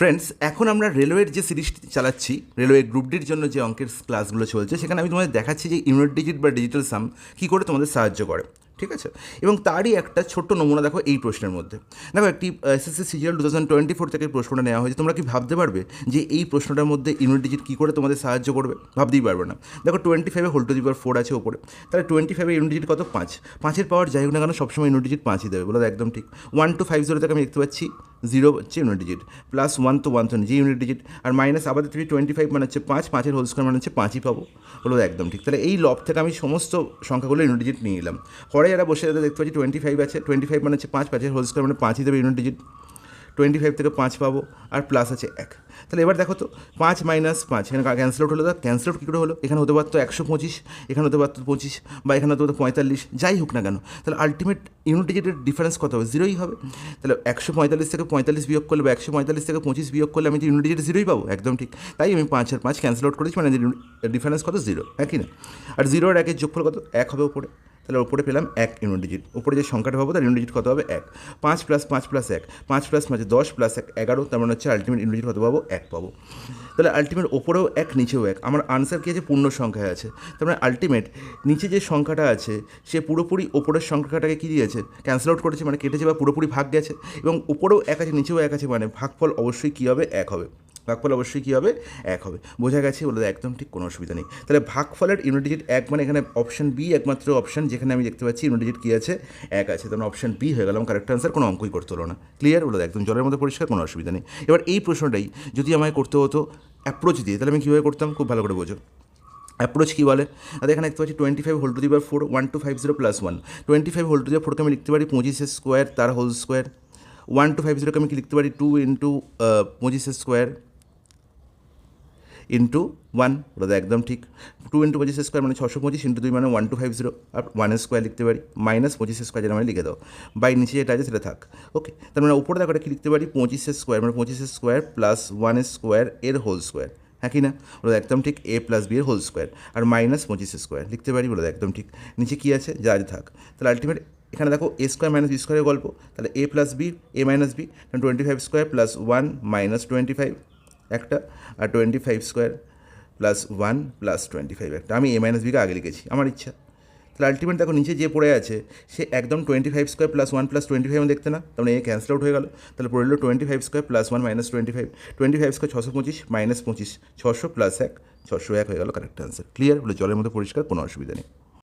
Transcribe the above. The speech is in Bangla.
ফ্রেন্ডস, এখন আমরা রেলওয়ের যে সিরিজ চালাচ্ছি, রেলওয়ে গ্রুপ ডির জন্য যে অঙ্কের ক্লাসগুলো চলছে, সেখানে আমি তোমাদের দেখাচ্ছি যে ইউনিট ডিজিট বা ডিজিটাল সাম কী করে তোমাদের সাহায্য করে। ঠিক আছে, এবং তারই একটা ছোট্ট নমুনা দেখো এই প্রশ্নের মধ্যে। দেখো, একটি এসএসসি সিজিএল 2024 থেকে প্রশ্নটা নেওয়া হয়েছে। তোমরা কি ভাবতে পারবে যে এই প্রশ্নটার মধ্যে ইউনিট ডিজিট কী করে তোমাদের সাহায্য করবে? ভাবতেই পারবে না। দেখো, 25 হোল টু দি পাওয়ার 4 আছে ওপরে, তাহলে 25 ইউনিট ডিজিট কত? 5। 5-এর পাওয়ার যাই হোক না কেন সবসময় ইউনিট ডিজিট 5ই দেবে, বলো একদম ঠিক। 1 to 50 থেকে আমি দেখতে পাচ্ছি 0 হচ্ছে ইউনিট ডিজিট, প্লাস 1 তো 1 তো নিজে ইউনিট ডিজিট, আর মাইনাস আবার 25 মানে হচ্ছে 5, 5-এর হোল স্কোয়ার মানে হচ্ছে 5ই পাবো, বলো একদম ঠিক। তাহলে এই লব থেকে আমি সমস্ত সংখ্যাগুলো ইউনিট ডিজিট নিয়ে নিলাম। পরে যারা বসে যাতে দেখতে পাচ্ছি 25 আছে, 25 মানে হচ্ছে 5, 5-এর হোল স্কোয়ার মানে 5ই দেবে ইউনিট ডিজিট। 25 থেকে 5 পাবো, আর প্লাস আছে 1। তাহলে এবার দেখো তো, 5 মাইনাস 5 এখানে ক্যান্সেল আউট হলো। ক্যান্সেল আউট কী করে হলো? এখানে হতে পারতো 125, এখানে হতে পারতো 25, বা এখানে হতে পারতো 45, যাই হোক না কেন। তাহলে আলটিমেট ইউনিট ডিজিটের ডিফারেন্স কত হবে? 0ই হবে। তাহলে 145 থেকে 45 বিয়োগ করলে, বা 145 থেকে 25 বিয়োগ করলে আমি যে ইউনিট ডিজিট 0ই পাবো, একদম ঠিক। তাই আমি 5 আর 5 ক্যান্সেল আউট করেছি, মানে ডিফারেন্স কত? 0, একই না? আর 0 আর 1-এর যোগফল কত? 1 হবে উপরে। তাহলে ওপরে পেলাম 1 ইউনিট ডিজিট। উপরে যে সংখ্যাটা পাবো তার ইউনিট ডিজিট কত হবে? 1। 5 প্লাস 5 প্লাস 1, 5 প্লাস 5 10 প্লাস 1 11, তার মানে হচ্ছে আলটিমেট ইউনিট ডিজিট কত পাবো? 1 পাবো। তাহলে আলটিমেট ওপরেও 1 নিচেও 1, আমার আনসার কী আছে? পূর্ণ সংখ্যায় আছে। তার মানে আলটিমেট নিচে যে সংখ্যাটা আছে সে পুরোপুরি ওপরের সংখ্যাটাকে কী দিয়েছে? ক্যান্সেল আউট করেছে, মানে কেটেছে বা পুরোপুরি ভাগ গেছে। এবং উপরেও 1 আছে, নিচেও 1 আছে, মানে ভাগফল অবশ্যই কী হবে? 1 হবে। ভাগফল অবশ্যই কী হবে? 1 হবে। বোঝা গেছে? বলে একদম ঠিক, কোনো অসুবিধা নেই। তাহলে ভাগফলের ইউনিট ডিজিট 1, মানে এখানে অপশন বি একমাত্র অপশন যেখানে আমি দেখতে পাচ্ছি ইউনিট ডিজিট কী আছে? 1 আছে। তখন অপশন বি হয়ে গেলাম কারেক্ট আনসার, কোনো অঙ্কই করতে হলো না। ক্লিয়ার? বলে একদম জলের মধ্যে পরিষ্কার, কোনো অসুবিধা নেই। এবার এই প্রশ্নটাই যদি আমায় করতে হতো অ্যাপ্রোচ দিয়ে, তাহলে আমি কীভাবে করতাম? খুব ভালো করে বোঝো। অ্যাপ্রোচ কী বলে? আর এখানে দেখতে পাচ্ছি 25 whole to the power 4, 1250 plus 1। 25 whole to the power 4কে আমি লিখতে পারি 25 স্কোয়ার তার হোল স্কোয়ার। 1250কে আমি কি লিখতে পারি? 2 ইন্টু 25 স্কোয়ার ইন্টু 1, ওটা একদম ঠিক। 2 ইন্টু 25 স্কোয়ার মানে 625, ইন্টু 2 মানে 1250, আর 1 স্কোয়ার লিখতে পারি, মাইনাস 25 স্কোয়ার যেটা মানে লিখে দাও, বাই নিচে যেটা আছে সেটা থাক। ওকে, তার মানে উপরে দেখো কি লিখতে পারি? 25 স্কোয়ার মানে 25 স্কোয়ার প্লাস 1 স্কোয়ার এর হোল স্কোয়ার, হ্যাঁ কি না? বলো একদম ঠিক। a প্লাস বি এর হোল স্কোয়ার, আর মাইনাস 25 স্কোয়ার লিখতে পারি, বলো একদম ঠিক। নিচে কী আছে? যা আছে থাক। তাহলে আলটিমেট এখানে দেখো a স্কোয়ার মাইনাস বি স্কোয়ারের গল্প, তাহলে a plus b, a minus b, 25 square plus 1 minus 25 একটা, আর 25 স্কোয়ার প্লাস 1 প্লাস 25 একটা। আমি এ মাইনাস বিকে আগে লিখেছি, আমার ইচ্ছা। তাহলে আলটিমেট দেখো নিচে যে পড়ে আছে সে একদম 25 স্কোয়ার প্লাস 1 প্লাস 25 দেখতে না, তার মানে এ ক্যান্সেল আউট হয়ে গেল। তাহলে পড়ে এলো 25 square plus 1 minus 25, 25 square 625 minus 25, 600 plus 1 601 হয়ে গেল কারেক্ট আনসার। ক্লিয়ার? বলে জলের মধ্যে পরিষ্কার, কোনো অসুবিধা নেই।